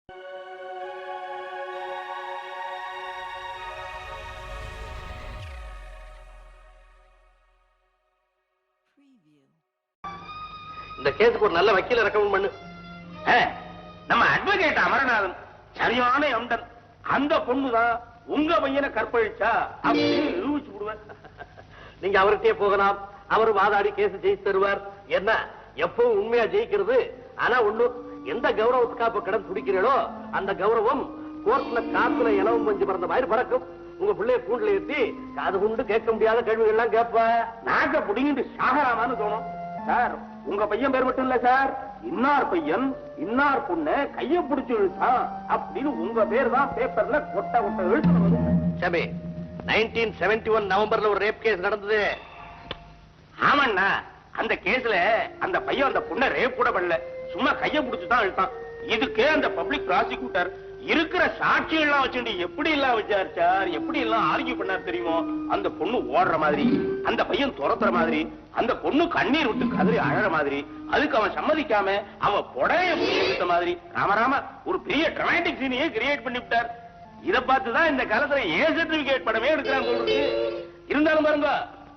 இந்த கேஸுக்கு ஒரு நல்ல வக்கீல ரெக்கமெண்ட் பண்ணு. நம்ம அட்வொகேட் அமரநாதன் சரியான எம்டன். அந்த பொண்ணுதான் உங்க பையனை கற்பழிச்சா அப்படின்னு நிரூபிச்சு விடுவேன். நீங்க அவர்கிட்டயே போகலாம். அவரு வாதாடி கேஸ் ஜெயிச்சு தருவார். என்ன எப்பவும் உண்மையா ஜெயிக்கிறது. ஆனா ஒண்ணு, எந்த கௌரவத்துக்கா இப்ப கடன் துடிக்கிறீங்களோ அந்த கௌரவம் கோர்ட்ல காத்துல இலவம் பஞ்சு பறந்த மாதிரி பறக்கும். உங்க பிள்ளைய கூண்டுல ஏற்றி காது கொண்டு கேட்க முடியாத கேள்விகள் எல்லாம் கேட்ப. நாக்க புடிங்கிட்டு சாகராமான்னு தோணும். சார், உங்க பையன் பேர் மட்டும் இல்ல சார், இன்னார் பையன் இன்னார் பொண்ணு கைய பிடிச்சு இழுத்தான் அப்படின்னு உங்க பேர் தான் பேப்பர்ல கொட்ட கொட்ட எழுத்து. சபே 1971 நவம்பர்ல ஒரு ரேப் கேஸ் நடந்தது. ஆமாண்ணா, அந்த கேஸ்ல அந்த பையன் அந்த பொண்ணை ரேப் கூட பண்ணல, சும்மா கைய பிடிச்சுதான் இழுத்தான். இதுக்கே அந்த பப்ளிக் ப்ராசிக்யூட்டர் இருக்கிற சாட்சி எல்லாம் வச்சுட்டு எப்படி எல்லாம் விசாரிச்சார், எப்படி எல்லாம் ஆர்கியூ பண்ணார் தெரியுமோ. அந்த பொண்ணு ஓடுற மாதிரி, அந்த பையன் துரத்துற மாதிரி, அந்த பொண்ணு கண்ணீர் விட்டு கதறி அழற மாதிரி, அதுக்கு அவன் சம்மதிக்காம அவன் பொடைய விட்ட மாதிரி ராமராம ஒரு பெரிய டிராமாட்டிக் சீனையே கிரியேட் பண்ணி விட்டார். இதை பார்த்துதான் இந்த காலத்துல ஏ சர்டிபிகேட் படமே எடுக்கிறாங்க சொல்றது. இருந்தாலும் பாருங்க,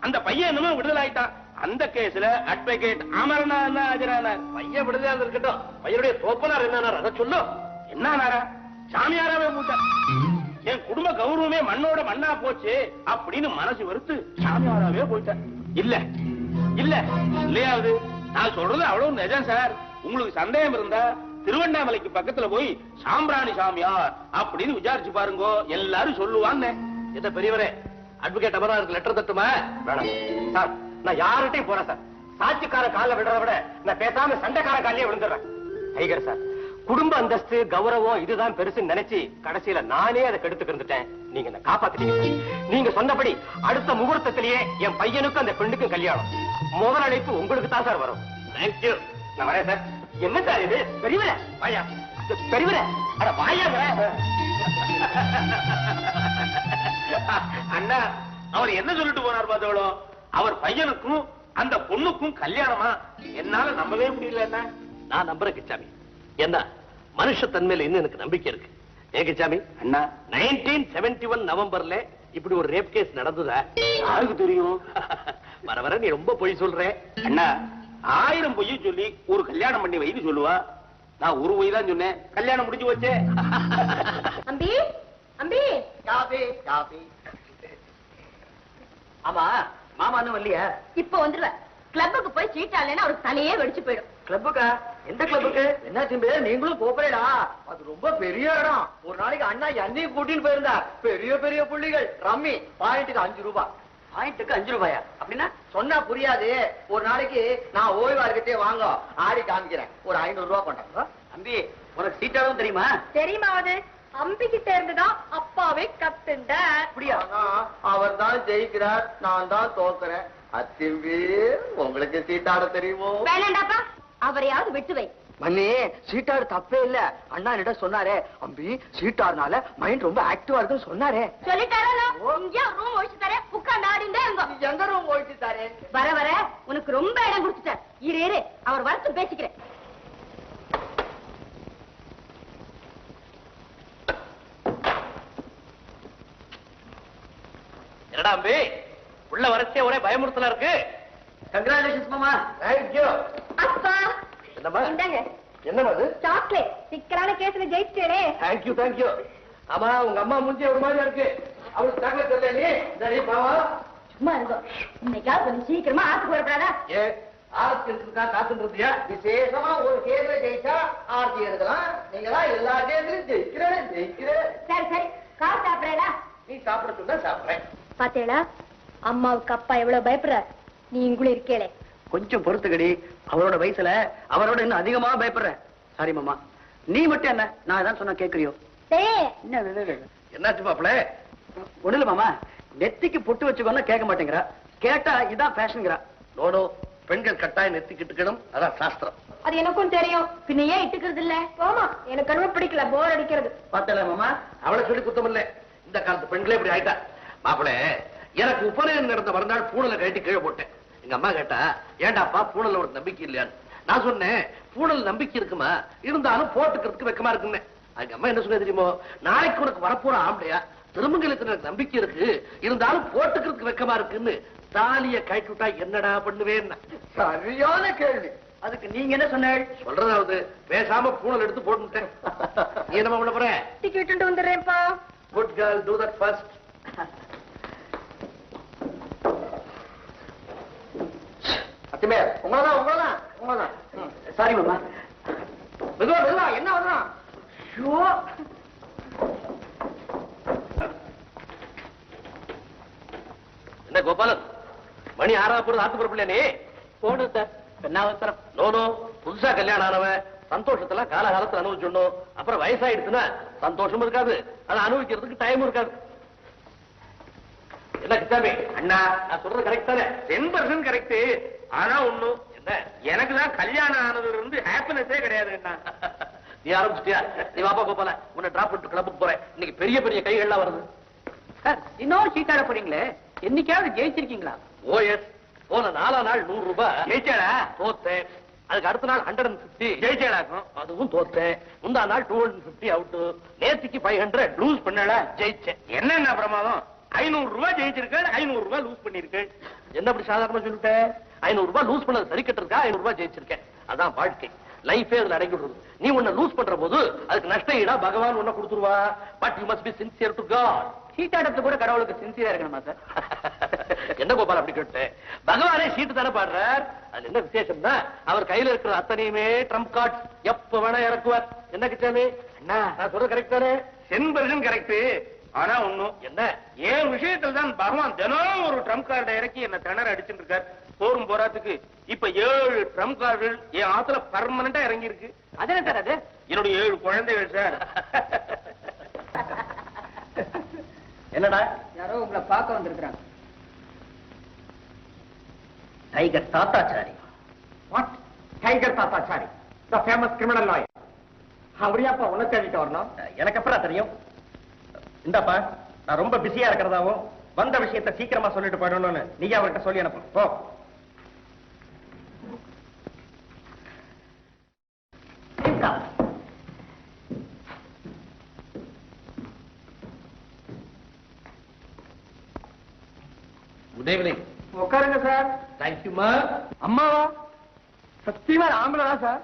அந்த பையன் என்னமோ விடுதலை ஆயிட்டான். அந்த கேஸ்ல அட்வொகேட் அமரநாதன் ஆஜரானார். பையன் விடுதலை இருக்கட்டும், பையனுடைய தோப்பனார் என்ன அதை சொல்லும். என்ன சாமியாராவே போட்டார். என் குடும்ப கௌரவமே மண்ணோட மண்ணா போச்சு அப்படின்னு மனசு வெறுத்து சாமியாராவே போயிட்டார். இல்ல இல்ல இல்லையாவது நான் சொல்றது அவ்வளவு நிஜம் சார். உங்களுக்கு சந்தேகம் இருந்தா திருவண்ணாமலைக்கு பக்கத்துல போய் சாம்பிராணி சாமியார் அப்படின்னு விசாரிச்சு பாருங்க, எல்லாரும் சொல்லுவாங்க. இத பெரியவரே, அட்வொகேட் அமரநாதனுக்கு லெட்டர் தட்டுமா? வேணாம் சார், நான் யார்கிட்டையும் போறேன் சார். சாட்சிக்கார கால விடுறத விட நான் பேசாம சண்டைக்கார காலையே விழுந்துடுறேன். ஐகர் சார், குடும்ப அந்தஸ்து கௌரவம் இதுதான் பெருசு நினைச்சு கடைசியில நானே அதை கெடுத்துக்கிட்டேன். நீங்க என்ன காப்பாத்திட்டீங்க. நீங்க சொன்னபடி அடுத்த முகூர்த்தத்திலேயே என் பையனுக்கும் அந்த பெண்ணுக்கும் கல்யாணம். முதல் அழைப்பு உங்களுக்கு தான் சார் வரும். தேங்க்யூ, நான் வரேன் சார். என்ன சார் இது? பெரியவரே வாயா. பெரியவரே அட வாயா. அண்ணா, அவர் என்ன சொல்லிட்டு போனார் பார்த்தவளோ, அவர் பையனுக்கும் அந்த பொண்ணுக்கும் கல்யாணமா? என்னால நம்பவே முடியல. என்ன நான் நம்புறேன் கிச்சாமி. என்ன மனுஷத்தன்மையில இன்னும் எனக்கு நம்பிக்கை இருக்கு. ஏகிச்சாமி அண்ணா, 1971 நவம்பர்ல இப்படி ஒரு ரேப் கேஸ் நடந்ததா? யாருக்கு தெரியும்? வர வர நீ ரொம்ப பொய் சொல்ற. அண்ணா, 1000 பொய் சொல்லி ஒரு கல்யாணம் பண்ணி வைன்னு சொல்லுவா. நான் ஒரு பொய் தான் சொன்னேன், கல்யாணம் முடிஞ்சு போச்சே. அம்பி அம்பி, காபி காபி. ஆமா, மாமா இன்னும் வரலையா? இப்ப வந்துருவேன். கிளப்புக்கு போய் சீட்டாலேன்னா அவருக்கு தலையே வெடிச்சு போயிடும். கிளப்புக்கா? எந்த கிளப்புக்கு? என்ன திம்பே, நீங்களும் போறேடா? அது ரொம்ப பெரிய இடம். ஒரு நாளைக்கு அண்ணா என்னையும் கூட்டின்னு போயிருந்தா. பெரிய பெரிய புள்ளிகள் ரம்மி. பாயிண்ட்டுக்கு 5 ரூபாய். பாயிண்ட்டுக்கு 5 ரூபாயா? அப்படின்னா சொன்னா புரியாது. ஒரு நாளைக்கு நான் ஓய்வா இருக்கட்டே வாங்க, ஆடி காமிக்கிறேன். ஒரு 500 ரூபாய் கொண்டாங்க. தம்பி, உனக்கு சீட்டாலும் தெரியுமா? தெரியுமாவது அம்பிக்கிட்ட இருந்துதான் அப்பாவே கத்துண்ட. அப்படியா? அவர் தான் ஜெயிக்கிறார், நான் தான் தோக்குறேன். அத்திம்பி, உங்களுக்கு சீட்டாட தெரியுமோ? வேணாண்டாப்பா, அவரையாவது விட்டு வை. மன்னி, சீட்டாடு தப்பே இல்ல. அண்ணா என்னிட்ட சொன்னாரே, அம்பி சீட்டாடுனால மைண்ட் ரொம்ப ஆக்டிவா இருக்குன்னு சொன்னாரே. சொல்லிட்டாரா? இங்கே ரூம் ஒழிச்சு தரேன், உட்கார்ந்து ஆடிண்டே இருங்க. எங்க ரூம் ஒழிச்சு தரேன்? வர வர உனக்கு ரொம்ப இடம் கொடுத்துட்டார். இரு இரு, அவர் வரத்து பேசிக்கிறேன். என்னடா அம்பி, உள்ள வரச்சே ஒரே பயமுறுத்தலா இருக்கு. கங்க்ராச்சுலேஷன்ஸ் மாமா. தேங்க்யூ. அப்பா என்னம்மா? இந்தாங்க. என்னமா அது? சாக்லேட். சிக்கலான கேஸ்ல ஜெயிச்சிட்டே. Thank you thank you. ஆமா, உங்க அம்மா மூஞ்சி ஒரு மாதிரி இருக்கு. அவளுக்கு சாக்லேட் தெரியல. நீ சரி பாவா, சும்மா இருந்தோம். இன்னைக்காவது கொஞ்சம் சீக்கிரமா ஆத்துக்கு வரப்படாதா? ஏ ஆர்த்திக்கா காத்துன்றியா? விசேஷமா ஒரு கேஸ்ல ஜெயிச்சா ஆர்த்தி எடுக்கலாம். நீங்களா எல்லா கேஸ்லயும் ஜெயிக்கிறேன். சரி சரி, கார் சாப்பிடல. நீ சாப்பிட சொன்னா சாப்பிடுறேன். பாத்தேடா, அம்மாவுக்கு அப்பா எவ்வளவு பயப்படுற. நீ இங்குள்ள இருக்கேளே. கொஞ்சம் பொறுத்துக்கடி. அவரோட வயசுல அவரோட இன்னும் அதிகமா பயப்படுறேன். சாரி மாமா. நீ மட்டும் என்ன, நான் தான் சொன்ன கேக்குறியோ? என்னாச்சு மாப்பிள? ஒண்ணுல மாமா, நெத்திக்கு பொட்டு வச்சுக்கோன்னா கேட்க மாட்டேங்கிறா. கேட்டா இதான் ஃபேஷன்ங்கிறா. நோனோ, பெண்கள் கட்டாயம் நெத்திக்கிட்டுக்கணும், அதான் சாஸ்திரம். அது எனக்கும் தெரியும். பின்ன ஏன் இட்டுக்கிறது இல்ல? போமா, எனக்கு ரொம்ப பிடிக்கல, போர் அடிக்கிறது. பார்த்தல மாமா, அவளை சொல்லி குத்தம் இல்ல. இந்த காலத்து பெண்களே இப்படி ஆயிட்டா. மாப்பிள, எனக்கு உபநயனம் நடந்த மறுநாள் பூணலை கட்டி கீழே போட்டேன். எங்க அம்மா கேட்டா, ஏண்டாப்பா பூணல்ல ஒரு நம்பிக்கை இல்லையான்னு. நான் சொன்னேன், பூணல் நம்பிக்கை இருக்குமா, இருந்தாலும் போட்டுக்கிறதுக்கு வெக்கமா இருக்குன்னு. அதுக்கு அம்மா என்ன சொன்ன தெரியுமோ, நாளைக்கு உனக்கு வரப்போற ஆம்பளையா திருமங்கலத்துல எனக்கு நம்பிக்கை இருக்கு, இருந்தாலும் போட்டுக்கிறதுக்கு வெக்கமா இருக்குன்னு தாலிய கழட்டி விட்டா என்னடா பண்ணுவேன். சரியான கேள்வி. அதுக்கு நீங்க என்ன சொன்னீங்க? சொல்றதாவது பேசாம பூனல் எடுத்து போட்டுட்டேன். நீ என்னமா பண்ண போற? டிக்கெட் வந்துடுறேன்ப்பா. Good girl, do that first. அத்திமே உங்களதான். சாரி மாமா. மெதுவா என்ன வர்றான்? என்ன கோபாலன், மணி 6 போறது ஆத்து பிறப்பில்ல நீ? போடும் சார். என்ன அவசரம்? நோ, புதுசா கல்யாணம் ஆனவன் சந்தோஷத்துல காலகாலத்துல அனுபவிச்சிடணும். அப்புறம் வயசாயிடுச்சுன்னா சந்தோஷம் இருக்காது, அதை அனுபவிக்கிறதுக்கு டைம் இருக்காது. என்ன கிட்டாமி அண்ணா, நான் சொல்றது கரெக்ட் தானே? 10% கரெக்ட். ஆனா ஒண்ணும் என்ன, எனக்கு தான் கல்யாணம் ஆனதுல இருந்து ஹாப்பினஸே கிடையாது அண்ணா. நீ ஆரம்பிச்சிட்டியா? நீ வாப்பா கோபால, உன்னை டிராப் பண்ணிட்டு கிளப்புக்கு போறேன். இன்னைக்கு பெரிய பெரிய கைகள்லாம் வருது. சார், இன்னொரு சீட்டாட போறீங்களே, என்னைக்காவது ஜெயிச்சிருக்கீங்களா? ஓஎஸ், போன 4 நாள் 100 ரூபாய் ஜெயிச்சாடா? தோத்தேன். அதுக்கு அடுத்த நாள் 150 ஜெயிச்சாடாக்கும். அதுவும் தோத்தேன். முந்தா நாள் 250 அவுட். நேற்றுக்கு 500 லூஸ் பண்ணல, ஜெயிச்சேன். என்னென்ன பிரமாதம், 500 ரூபாய் ஜெயிச்சிருக்கேன், 500 ரூபாய் லூஸ் பண்ணிருக்கேன். என்ன அப்படி சாதாரணமா சொல்லிட்டேன்? 500 ரூபாய் லூஸ் பண்ணது சரி கட்டிருக்கா, 500 ரூபாய் ஜெயிச்சிருக்கேன். அதான் வாழ்க்கை, லைஃபே அதுல அடங்கி விடுறது. நீ உன்னை லூஸ் பண்ற போது அதுக்கு நஷ்ட ஈடா பகவான் உன்னை கொடுத்துருவா. But you must be sincere to God. சீட்டாடத்து கூட கடவுளுக்கு சின்சியரா இருக்கணுமா சார்? என்ன கோபால் அப்படி கேட்டேன்? பகவானே சீட்டு தானே பாடுறார். அது என்ன விசேஷம்னா, அவர் கையில இருக்கிற அத்தனையுமே ட்ரம்ப் கார்ட்ஸ், எப்ப வேணா இறக்குவார். என்ன கிட்டாமே அண்ணா, நான் சொல்றது கரெக்ட் தானே? 10% கரெக்ட். ஆனா ஒண்ணும், என்ன என் விஷயத்துல தான் பகவான் தினம் ஒரு ட்ரம்ப் கார்டை இறக்கி என்ன திணற அடிச்சுட்டு இருக்கார். போரும் போராத்துக்கு இப்ப 7 ட்ரம்ப் கார்டுகள் என் ஆத்துல பர்மனண்டா இறங்கி இருக்கு. அது என்ன சார் அது? என்னுடைய 7 குழந்தைகள் சார். என்னடா? யாரோ உங்களை பார்க்க வந்திருக்கிறாங்க. Tiger Thathachari. What? Tiger Thathachari, the famous criminal lawyer. அவரியாப்பா உன்னை தேடிட்டு வரணும்? எனக்கு அப்புறம் தெரியும். இந்தாப்பா, நான் ரொம்ப பிஸியா இருக்கிறதாவும் வந்த விஷயத்தை சீக்கிரமா சொல்லிட்டு போயிடணும்னு நீங்க அவர்கிட்ட சொல்லி அனுப்பு. போ. Good evening. உட்காருங்க சார். தேங்க்யூமா. அம்மாவா? சத்தியமா ஆம்பளா சார்?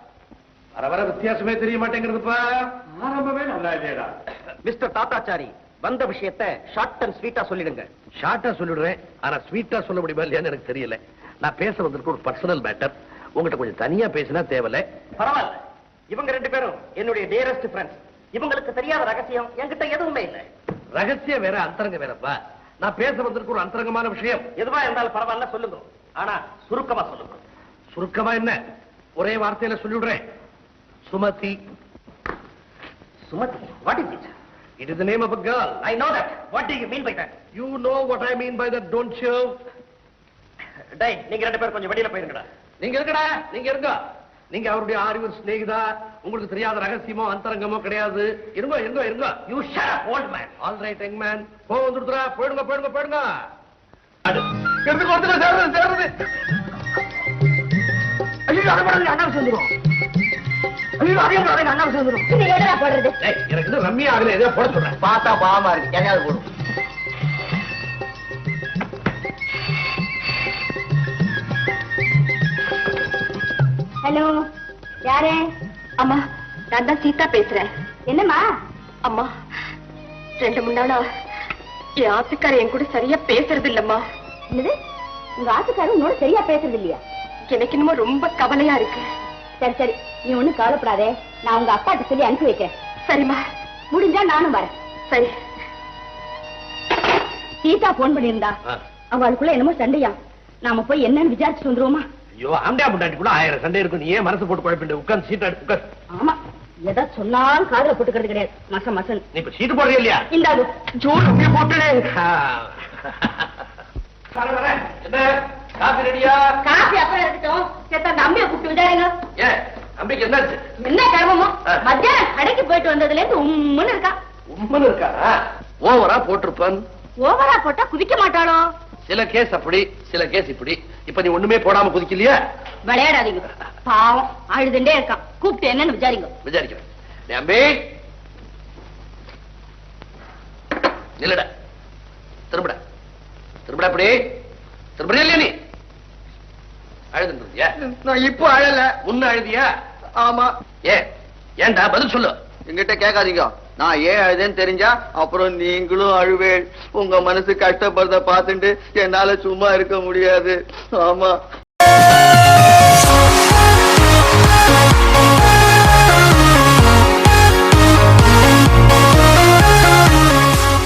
வர வர வித்தியாசமே தெரிய மாட்டேங்கிறதுப்பா. ஆரம்பமே நல்லா இல்லையடா. மிஸ்டர் தாத்தாச்சாரி, வந்த விஷயத்தை ஷார்ட் அண்ட் ஸ்வீட்டா சொல்லிடுங்க. ஷார்ட்டா சொல்லிடுறேன், ஆனா ஸ்வீட்டா சொல்ல முடியுமா இல்லையான்னு எனக்கு தெரியல. நான் பேச வந்திருக்க ஒரு பர்சனல் மேட்டர். உங்ககிட்ட கொஞ்சம் தனியா பேசினா தேவையில்ல. பரவாயில்ல, இவங்க 2 பேரும் என்னுடைய டியரஸ்ட் ஃப்ரெண்ட்ஸ். இவங்களுக்கு தெரியாத ரகசியம் என்கிட்ட எதுவுமே இல்லை. ரகசியம் வேற, அந்தரங்க வேறப்பா. நான் பேச வந்திருக்க ஒரு அந்தரங்கமான விஷயம். எதுவா இருந்தாலும் பரவாயில்ல, சொல்லுங்க. ஆனா சுருக்கமா சொல்லுங்க. சுருக்கமா என்ன, ஒரே வார்த்தையில சொல்லிவிடுறேன். Sumathi. Sumathi? What is it? It is the name of a girl. I know that. What do you mean by that? You know what I mean by that, don't you? டேய், நீங்க 2 பேரும் கொஞ்சம் வெளியில போயிருங்கடா. நீங்க இருக்கடா, நீங்க இருங்க. நீங்க அவருடைய ஆரிவர் சிநேகிதா. உங்களுக்கு தெரியாத ரகசியமோ அந்தரங்கமோ கிடையாது. இருங்க இருங்க இருங்க. You shut up, old man. All right, young man. போ வந்துடுறா. போயிடுங்க போயிடுங்க போயிடுங்க. எதுக்கு வந்து சேர்றது? ஐயோ, அட போறது அண்ணா சேர்ந்துரும். ஐயோ, அதே மாதிரி அண்ணா சேர்ந்துரும். இது என்னடா போடுறது? டேய், எனக்கு இன்னும் ரம்மியா ஆகல, ஏதோ போட சொல்றேன். பார்த்தா பாவமா இருக்கு. எதையாவது போடும். ஹலோ, யாரு? அம்மா, நான் தான் சீதா பேசுறேன். என்னம்மா? அம்மா, 2 நாளா என் ஆத்துக்கார என் கூட சரியா பேசுறது இல்லம்மா. என்னது? உங்க ஆத்துக்காரர் உன்னோட சரியா பேசுறது இல்லையா? எனக்கு என்னமோ ரொம்ப கவலையா இருக்கு. சரி சரி, நீ ஒண்ணும் கவலைப்படாதே. நான் உங்க அப்பாட்ட சொல்லி அனுப்பி வைக்கிறேன். சரிம்மா. முடிஞ்சா நானும் வரேன். சரி. சீதா போன் பண்ணியிருந்தா, அவளுக்குள்ள என்னமோ சண்டையா. நாம போய் என்னன்னு விசாரிச்சுட்டு வந்துருவோமா? ஐயோ, ஆம்டா முண்டாட்டிக்குள்ள 1000 சண்டை இருக்கும். நீ ஏன் மனசு போட்டு குழப்பிட்டு உட்கார்ந்து சீட் எடுத்து உட்கார். ஆமா, எதை சொன்னாலும் காதுல போட்டுக்கிறது கிடையாது. மசம் மசன். நீ இப்ப சீட்டு போடுறியா இல்லையா? இந்தாது ஜோர் அப்படியே போட்டுடு. என்ன காபி ரெடியா? காஃபி அப்புறம் இருக்கட்டும். சேர்த்து அந்த அம்மையை கூப்பிட்டு விசாரிங்க. ஏன் அம்பிக்கு என்னாச்சு? என்ன கர்மமோ, மத்தியானம் கடைக்கு போயிட்டு வந்ததுல இருந்து உம்முன்னு இருக்கா. உம்மன் இருக்கா? ஓவரா போட்டிருப்பன். ஓவரா போட்டா குதிக்க மாட்டாளோ? சில கேஸ் அப்படி, சில கேஸ் இப்படி. இப்ப நீ ஒண்ணுமே போடாம குதிக்கலையா? விளையாடாதீங்க. பாவம் அழுதுண்டே இருக்கான். கூப்பிட்டு என்னன்னு விசாரிங்க. விசாரிக்கிறேன். அம்பி, இல்லடா திரும்படா திரும்படா அப்படி திரும்படா இல்லையா நீ அழுதுன்றியா? நான் இப்போ அழல. முன்ன அழுதியா? ஆமா. ஏன்டா பதில் சொல்லு. எங்கிட்ட கேட்காதீங்க. நான் ஏன் அழுதேன்னு தெரிஞ்சா அப்புறம் நீங்களும் அழுவேன். உங்க மனசு கஷ்டப்படுறத பார்த்துட்டு என்னால சும்மா இருக்க முடியாது. ஆமா.